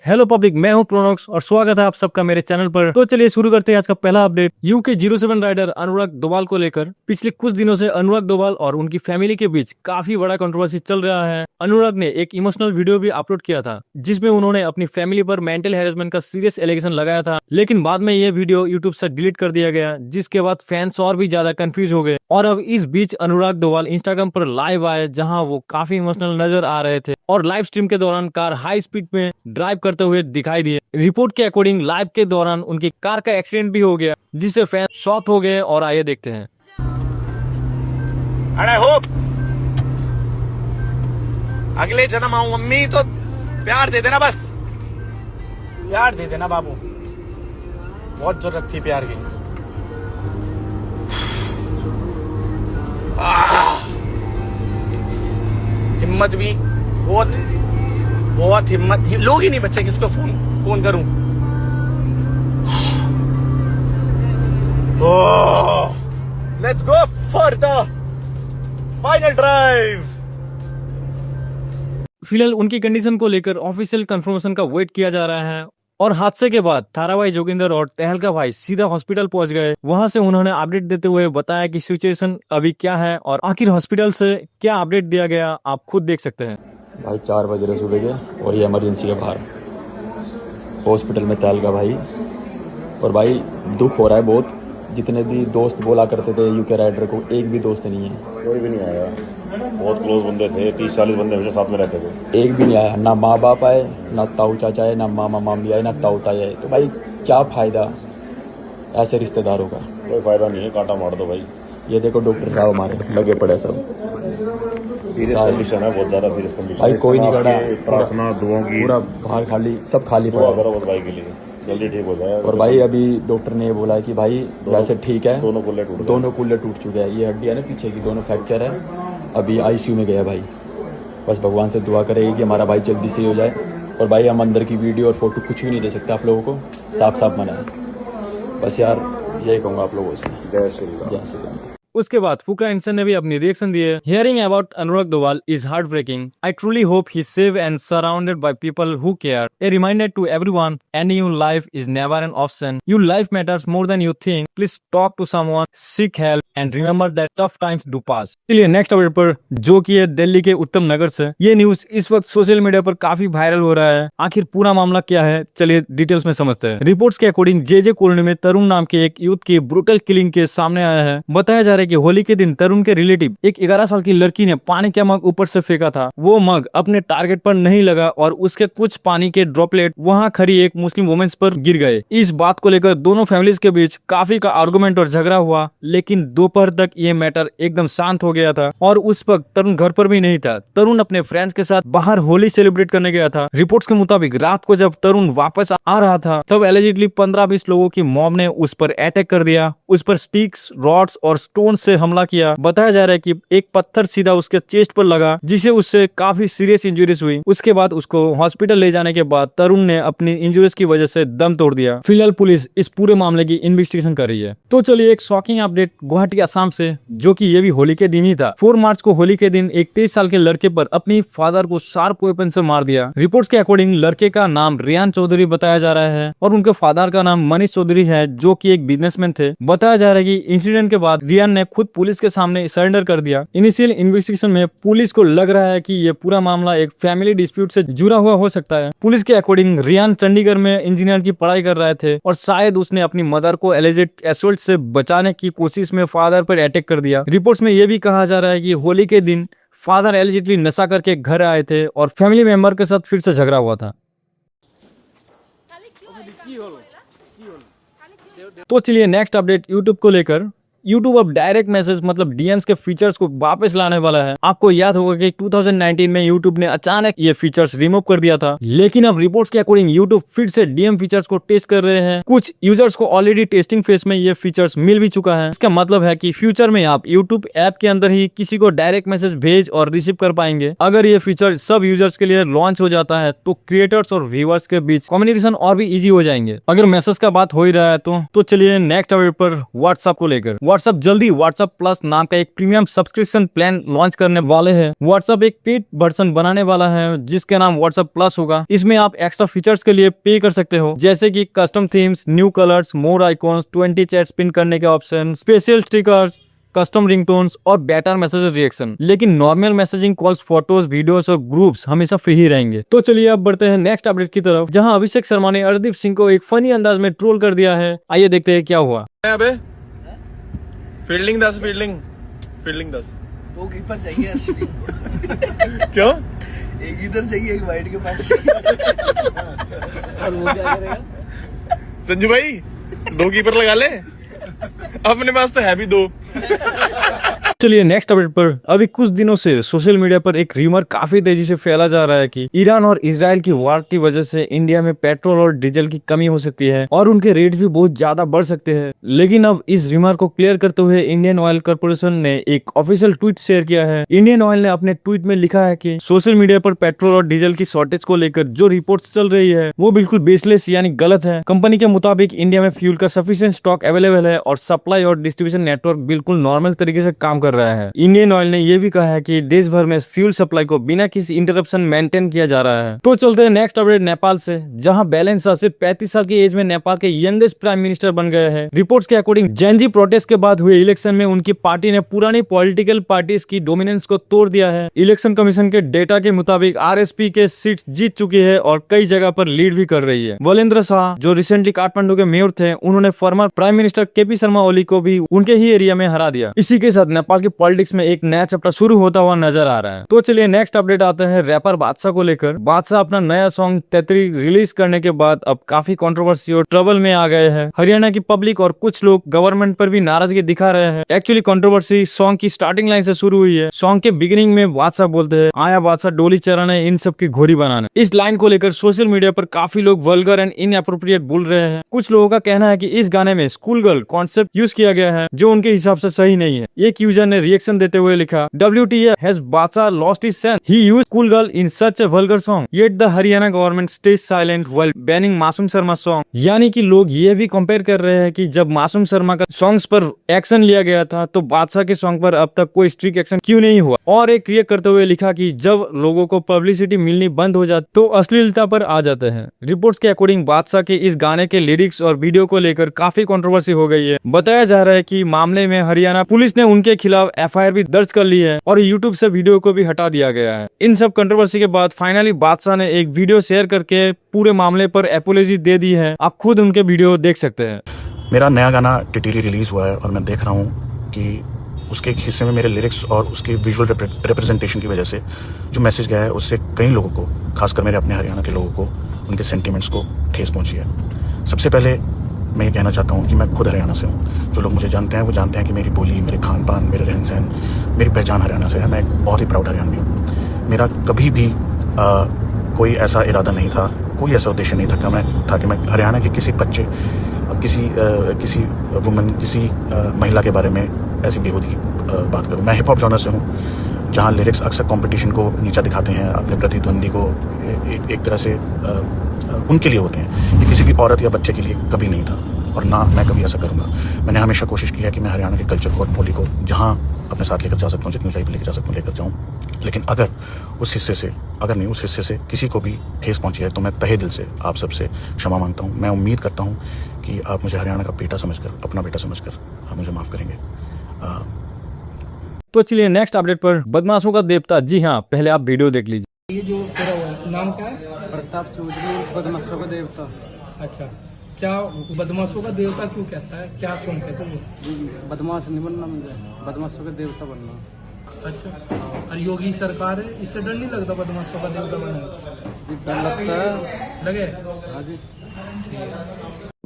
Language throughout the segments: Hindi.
हेलो पब्लिक, मैं हूं प्रोनॉक्स और स्वागत है आप सबका मेरे चैनल पर। तो चलिए शुरू करते हैं आज का पहला अपडेट। यूके 07 राइडर अनुराग डोभाल को लेकर पिछले कुछ दिनों से अनुराग डोभाल और उनकी फैमिली के बीच काफी बड़ा कंट्रोवर्सी चल रहा है। अनुराग ने एक इमोशनल वीडियो भी अपलोड किया था जिसमें उन्होंने अपनी फैमिली पर मेंटल हैरेसमेंट का सीरियस एलिगेशन लगाया था, लेकिन बाद में ये वीडियो यूट्यूब से डिलीट कर दिया गया, जिसके बाद फैंस और भी ज्यादा कंफ्यूज हो गए। और अब इस बीच अनुराग डोभाल इंस्टाग्राम पर लाइव आए जहां वो काफी इमोशनल नजर आ रहे थे और लाइव स्ट्रीम के दौरान कार हाई स्पीड में ड्राइव करते हुए दिखाई दिए। रिपोर्ट के अकॉर्डिंग लाइव के दौरान उनकी कार का एक्सीडेंट भी हो गया, जिससे फैंस शॉक हो गए। और आइए देखते हैं। And I hope अगले जन्म आऊं मम्मी तो प्यार दे देना, बस प्यार दे देना बाबू, बहुत जरूरत थी प्यार की। हिम्मत भी बहुत बहुत हिम्मत, लोग ही नहीं बच्चे, किसको फोन करूं। Let's go for the final drive. फिलहाल उनकी कंडीशन को लेकर ऑफिशियल कंफर्मेशन का वेट किया जा रहा है और हादसे के बाद थाराभाई जोगिंदर और तहलका भाई सीधा हॉस्पिटल पहुंच गए। वहां से उन्होंने अपडेट देते हुए बताया कि सिचुएशन अभी क्या है और आखिर हॉस्पिटल से क्या अपडेट दिया गया, आप खुद देख सकते हैं। भाई 4 बज रहे सुबह के और ये इमरजेंसी के बाहर हॉस्पिटल में तहलका भाई। और भाई दुख हो रहा है बहुत, जितने भी दोस्त बोला करते थे यूके राइडर को, एक भी दोस्त नहीं है, कोई भी नहीं आया। बहुत क्लोज बंदे थे, 30-40 बंदे हमेशा साथ में रहते थे, एक भी नहीं आया। ना माँ बाप आए, ना ताऊ चाचा आए, ना मामा मामी आए, ना ताऊ ताई आए। तो भाई क्या फ़ायदा ऐसे रिश्तेदारों का, कोई फायदा नहीं है, कांटा मार दो भाई। ये देखो डॉक्टर साहब हमारे लगे पड़े सब, सीरियस कंडीशन है, बहुत ज्यादा सीरियस कंडीशन। भाई कोई नहीं खड़ा, प्रार्थना दुआओं की पूरा बाहर खाली, सब खाली दुआ पड़ा। करो बस भाई के लिए, जल्दी ठीक हो जाए। और भाई अभी डॉक्टर ने ये बोला है कि भाई वैसे ठीक है, दोनों कुल्ले टूट गए। दोनों कुल्ले टूट चुके हैं, ये हड्डी है ना पीछे की, दोनों फ्रैक्चर है। अभी आईसीयू में गया भाई, बस भगवान से दुआ करेगी कि हमारा भाई जल्दी से हो जाए। और भाई हम अंदर की वीडियो और फोटो कुछ भी नहीं दे सकते आप लोगों को, साफ साफ मना है। बस यार यही कहूँगा आप लोगों से, जय श्री राम। जय श्री राम। उसके बाद फुका इंसान ने भी अपनी रिएक्शन दिए। Hearing about Anurag Doval is heartbreaking. I truly hope he safe and surrounded by people who care. A reminder to everyone, ending your life is never an option. Your life matters more than you think. Please talk to someone, seek help and remember that tough times do pass. चलिए नेक्स्ट अपडेट पर, जो कि है दिल्ली के उत्तम नगर से। ये न्यूज इस वक्त सोशल मीडिया पर काफी वायरल हो रहा है। आखिर पूरा मामला क्या है, चलिए डिटेल्स में समझते हैं। रिपोर्ट्स के अकॉर्डिंग जे कॉलोनी में तरुण नाम के एक यूथ की ब्रूटल किलिंग केस सामने आया है। बताया जा रहा है कि होली के दिन तरुण के रिलेटिव एक 11 साल की लड़की ने पानी का मग ऊपर से फेंका था। वो मग अपने टारगेट पर नहीं लगा और उसके कुछ पानी के ड्रॉपलेट वहां खड़ी एक मुस्लिम वुमेन्स पर गिर गए। इस बात को लेकर दोनों फैमिलीज के बीच काफी का आर्गुमेंट और झगड़ा हुआ, लेकिन दोपहर तक ये मैटर एकदम शांत हो गया था और उस वक्त तरुण घर पर भी नहीं था। तरुण अपने फ्रेंड्स के साथ बाहर होली सेलिब्रेट करने गया था। रिपोर्ट्स के मुताबिक रात को जब तरुण वापस आ रहा था तब एलिजिडली 15-20 लोगों की मॉब ने उस पर अटैक कर दिया। उस पर स्टिक्स, रॉड्स और स्टोन से हमला किया। बताया जा रहा है कि एक पत्थर सीधा उसके चेस्ट पर लगा, जिससे उससे काफी सीरियस इंजरीज हुई। उसके बाद उसको हॉस्पिटल ले जाने के बाद तरुण ने अपनी इंजरीज की वजह से दम तोड़ दिया। फिलहाल पुलिस इस पूरे मामले की इन्वेस्टिगेशन कर रही है। तो चलिए एक शॉकिंग अपडेट गुवाहाटी असम से, जो कि ये भी होली के दिन ही था। 4 मार्च को होली के दिन एक 23 साल के लड़के पर अपनी फादर को शार्प वेपन से मार दिया। रिपोर्ट्स के अकॉर्डिंग लड़के का नाम रियान चौधरी बताया जा रहा है और उनके फादर का नाम मनीष चौधरी है, जो कि एक बिजनेसमैन थे। बताया जा रहा है कि इंसिडेंट के बाद रियान ने खुद पुलिस के सामने सरेंडर कर दिया। इनिशियल इन्वेस्टिगेशन में पुलिस को लग रहा है कि ये पूरा मामला एक फैमिली डिस्प्यूट से जुड़ा हुआ हो सकता है। पुलिस के अकॉर्डिंग रियान चंडीगढ़ में इंजीनियर की पढ़ाई कर रहे थे और शायद उसने अपनी मदर को एलिजेड असॉल्ट से बचाने की कोशिश में फादर पर अटैक कर दिया। रिपोर्ट्स में यह भी कहा जा रहा है कि होली के दिन फादर एलिजिडली नशा करके घर आए थे और फैमिली मेंबर के साथ फिर से झगड़ा हुआ था। तो चलिए नेक्स्ट अपडेट यूट्यूब को लेकर। यूट्यूब अब डायरेक्ट मैसेज मतलब डीएम्स के फीचर्स को वापस लाने वाला है। आपको याद होगा कि 2019 में यूट्यूब ने अचानक ये फीचर्स रिमूव कर दिया था, लेकिन अब रिपोर्ट्स के अकॉर्डिंग यूट्यूब फिर से डीएम फीचर्स को टेस्ट कर रहे हैं। कुछ यूजर्स को ऑलरेडी टेस्टिंग फेज में ये फीचर्स मिल भी चुका है। इसका मतलब है कि फ्यूचर में आप यूट्यूब ऐप के अंदर ही किसी को डायरेक्ट मैसेज भेज और रिसीव कर पाएंगे। अगर ये फीचर सब यूजर्स के लिए लॉन्च हो जाता है तो क्रिएटर्स और व्यूअर्स के बीच कम्युनिकेशन और भी इजी हो जाएंगे। अगर मैसेज का बात हो ही रहा है तो चलिए नेक्स्ट अपडेट पर व्हाट्सएप को लेकर। व्हाट्सएप जल्दी व्हाट्सएप प्लस नाम का एक प्रीमियम सब्सक्रिप्शन प्लान लॉन्च करने वाले हैं। व्हाट्सएप एक पेड वर्जन बनाने वाला है जिसके नाम व्हाट्सएप प्लस होगा। इसमें आप एक्स्ट्रा फीचर्स के लिए पे कर सकते हो, जैसे कि कस्टम थीम्स, न्यू कलर्स, मोर आइकॉन्स, 20 चैट्स पिन करने के option, special stickers, custom ringtones और बेटर मैसेज रिएक्शन। लेकिन normal messaging, calls, photos, videos और ग्रुप्स हमेशा फ्री ही रहेंगे। तो चलिए अब बढ़ते हैं नेक्स्ट अपडेट की तरफ, जहां अभिषेक शर्मा ने अर्शदीप सिंह को एक फनी अंदाज में ट्रोल कर दिया है। आइए देखते हैं क्या हुआ। अबे फील्डिंग 10 फील्डिंग 10 दो कीपर चाहिए अर्शदीप। क्यों? एक इधर चाहिए, एक वाइड के पास चाहिए। और वो क्या करेगा? संजू भाई 2 कीपर लगा ले, अपने पास तो है भी 2। चलिए नेक्स्ट अपडेट पर। अभी कुछ दिनों से सोशल मीडिया पर एक र्यूमर काफी तेजी से फैला जा रहा है कि ईरान और इजराइल की वार की वजह से इंडिया में पेट्रोल और डीजल की कमी हो सकती है और उनके रेट भी बहुत ज्यादा बढ़ सकते हैं। लेकिन अब इस र्यूमर को क्लियर करते हुए इंडियन ऑयल कॉर्पोरेशन ने एक ऑफिशियल ट्वीट शेयर किया है। इंडियन ऑयल ने अपने ट्वीट में लिखा है कि सोशल मीडिया पर पेट्रोल और डीजल की शॉर्टेज को लेकर जो रिपोर्ट चल रही है वो बिल्कुल बेसलेस यानी गलत है। कंपनी के मुताबिक इंडिया में फ्यूल का सफिशिएंट स्टॉक अवेलेबल है और सप्लाई और डिस्ट्रीब्यूशन नेटवर्क बिल्कुल नॉर्मल तरीके से काम कर रहा है। इंडियन ऑयल ने यह भी कहा है कि देश भर में फ्यूल सप्लाई को बिना किसी इंटरप्शन मेंटेन किया जा रहा है। तो चलते हैं नेक्स्ट अपडेट नेपाल से, जहां बैलेंस शाह सिर्फ 35 साल की एज में नेपाल के यंगेस्ट प्राइम मिनिस्टर बन गए हैं। रिपोर्ट्स के अकॉर्डिंग जेनजी प्रोटेस्ट के बाद हुए इलेक्शन में उनकी पार्टी ने पुरानी पॉलिटिकल पार्टीज की डोमिनेंस को तोड़ दिया है। इलेक्शन कमीशन के डेटा के मुताबिक आरएसपी के सीट जीत चुकी है और कई जगह पर लीड भी कर रही है। वलेंद्र शाह जो रिसेंटली काठमांडू के मेयर थे, उन्होंने former prime minister KP Sharma Oli को भी उनके ही एरिया में हरा दिया। इसी के साथ नेपाल की पॉलिटिक्स में एक नया चैप्टर शुरू होता हुआ नजर आ रहा है। तो चलिए नेक्स्ट अपडेट आते हैं रैपर बादशाह को लेकर। बादशाह अपना नया सॉन्ग 33 रिलीज करने के बाद अब काफी कंट्रोवर्सी और ट्रबल में आ गए हैं। हरियाणा की पब्लिक और कुछ लोग गवर्नमेंट पर भी नाराजगी दिखा रहे हैं। एक्चुअली कंट्रोवर्सी सॉन्ग की स्टार्टिंग लाइन से शुरू हुई है। सॉन्ग के बिगिनिंग में बादशाह बोलते हैं, आया बादशाह डोली चराने इन सब की घोड़ी बनाने। इस लाइन को लेकर सोशल मीडिया पर काफी लोग वल्गर एंड इनएप्रोप्रिएट बोल रहे हैं। कुछ लोगों का कहना है कि इस गाने में स्कूल गर्ल कॉन्सेप्ट यूज किया गया है जो उनके हिसाब से सही नहीं है। एक यूजर ने रिएक्शन देते हुए लिखा, WTF has Badshah lost his sense? He used school girl in such a vulgar song. Yet the Haryana government stays silent while banning Masoom Sharma song. यानी कि लोग ये भी कंपेयर कर रहे हैं कि जब मासूम शर्मा का सॉन्ग्स पर एक्शन लिया गया था तो बादशाह के सॉन्ग पर अब तक कोई स्ट्रिक्ट एक्शन क्यों नहीं हुआ। और एक क्रिएट करते हुए लिखा कि जब लोगों को पब्लिसिटी मिलनी बंद हो जाती तो अश्लीलता पर आ जाते हैं। रिपोर्ट्स के अकॉर्डिंग बादशाह के इस गाने के लिरिक्स और वीडियो को लेकर काफी कंट्रोवर्सी हो गई है। बताया जा रहा है कि मामले में हरियाणा पुलिस ने उनके खिलाफ FIR भी दर्ज कर ली है और यूट्यूब से वीडियो को भी हटा दिया गया है। इन सब कंट्रोवर्सी के बाद फाइनली बादशाह ने एक वीडियो शेयर करके पूरे मामले पर एपोलॉजी दे दी है। आप खुद उनके वीडियो देख सकते हैं। मेरा नया गाना टिटिरी रिलीज हुआ है और मैं देख रहा हूँ कि उसके एक हिस्से में मेरे लिरिक्स और उसके विजुअल रिप्रेजेंटेशन की वजह से जो मैसेज गया है उससे कई लोगों को, खासकर मेरे अपने हरियाणा के लोगों को, उनके सेंटिमेंट्स को ठेस पहुंची है। सबसे पहले मैं ये कहना चाहता हूँ कि मैं खुद हरियाणा से हूँ। जो लोग मुझे जानते हैं वो जानते हैं कि मेरी बोली, मेरे खान पान, मेरे रहन सहन, मेरी पहचान हरियाणा से है। मैं एक बहुत ही प्राउड हरियाणवी हूँ। मेरा कभी भी कोई ऐसा इरादा नहीं था, कोई ऐसा उद्देश्य नहीं था कि मैं हरियाणा के किसी बच्चे, किसी वुमन, किसी महिला के बारे में ऐसी बेहूदी बात करूँ। मैं हिप हॉप जॉनर से हूँ जहाँ लिरिक्स अक्सर कंपटीशन को नीचा दिखाते हैं, अपने प्रतिद्वंदी को एक तरह से उनके लिए होते हैं। ये किसी भी औरत या बच्चे के लिए कभी नहीं था और ना मैं कभी ऐसा करूँगा। मैंने हमेशा कोशिश की है कि मैं हरियाणा के कल्चर को और बोली को जहाँ अपने साथ लेकर जा सकता हूँ, जितनी ऊंचाई पर लेकर जा सकता हूँ लेकर जाऊँ। लेकिन अगर उस हिस्से से किसी को भी ठेस पहुँची है तो मैं तहे दिल से आप सबसे क्षमा मांगता हूँ। मैं उम्मीद करता हूँ कि आप मुझे हरियाणा का बेटा समझकर, अपना बेटा समझकर आप मुझे माफ़ करेंगे। तो चलिए नेक्स्ट अपडेट पर। बदमाशों का देवता, जी हाँ, पहले आप वीडियो देख लीजिए। ये जो तेरा हुआ है, नाम क्या है? प्रताप चौधरी, बदमाशों का देवता। अच्छा, क्या बदमाशों का देवता क्यों कहता है? क्या सॉन्ग कहते हैं? बदमाश नहीं बनना मुझे, बदमाशों का देवता बनना। अच्छा, और योगी सरकार है, इससे डर नहीं लगता बदमाशों का देवता बनना? जी डर लगता है। लगे? हाँ जी।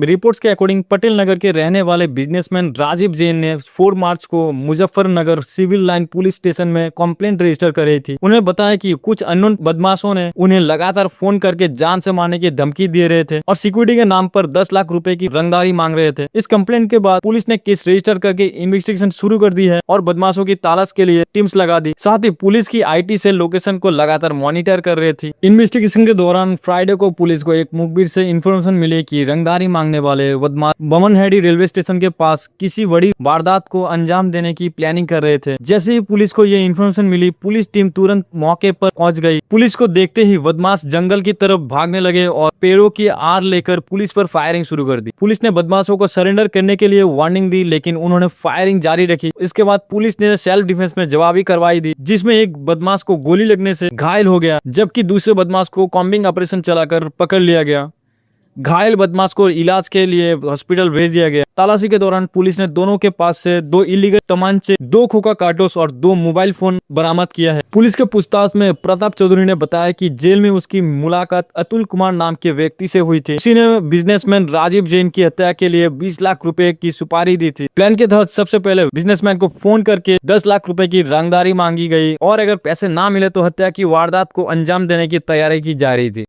रिपोर्ट्स के अकॉर्डिंग पटेल नगर के रहने वाले बिजनेसमैन राजीव जैन ने 4 मार्च को Muzaffarnagar civil line police station में कंप्लेंट रजिस्टर कर रही थी। उन्हें बताया कि कुछ अननोन बदमाशों ने उन्हें लगातार फोन करके जान से मारने की धमकी दे रहे थे और सिक्योरिटी के नाम पर 10 लाख रुपए की रंगदारी मांग रहे थे। इस कंप्लेंट के बाद पुलिस ने केस रजिस्टर करके इन्वेस्टिगेशन शुरू कर दी है और बदमाशों की तलाश के लिए टीम्स लगा दी। साथ ही पुलिस की IT सेल लोकेशन को लगातार मॉनिटर कर रही थी। इन्वेस्टिगेशन के दौरान फ्राइडे को पुलिस को एक मुखबिर से इंफॉर्मेशन मिली कि रंगदारी मांगने वाले बदमाश बमनहेड़ी रेलवे स्टेशन के पास किसी बड़ी वारदात को अंजाम देने की प्लानिंग कर रहे थे। जैसे ही पुलिस को ये इन्फॉर्मेशन मिली, पुलिस टीम तुरंत मौके पर पहुंच गई। पुलिस को देखते ही बदमाश जंगल की तरफ भागने लगे और पेड़ों की आड़ लेकर पुलिस पर फायरिंग शुरू कर दी। पुलिस ने बदमाशों को सरेंडर करने के लिए वार्निंग दी, लेकिन उन्होंने फायरिंग जारी रखी। इसके बाद पुलिस ने सेल्फ डिफेंस में जवाबी कार्रवाई दी, जिसमें एक बदमाश को गोली लगने से घायल हो गया, जबकि दूसरे बदमाश को कॉम्बिंग ऑपरेशन चलाकर पकड़ लिया गया। घायल बदमाश को इलाज के लिए हॉस्पिटल भेज दिया गया। तलाशी के दौरान पुलिस ने दोनों के पास से 2 इलीगल तमांचे, 2 खोखा कारतूस और 2 मोबाइल फोन बरामद किया है। पुलिस के पूछताछ में प्रताप चौधरी ने बताया कि जेल में उसकी मुलाकात अतुल कुमार नाम के व्यक्ति से हुई थी। उसी ने बिजनेसमैन राजीव जैन की हत्या के लिए 20 लाख रुपए की सुपारी दी थी। प्लान के तहत सबसे पहले बिजनेसमैन को फोन करके 10 लाख रुपए की रंगदारी मांगी गई और अगर पैसे ना मिले तो हत्या की वारदात को अंजाम देने की तैयारी की जा रही थी।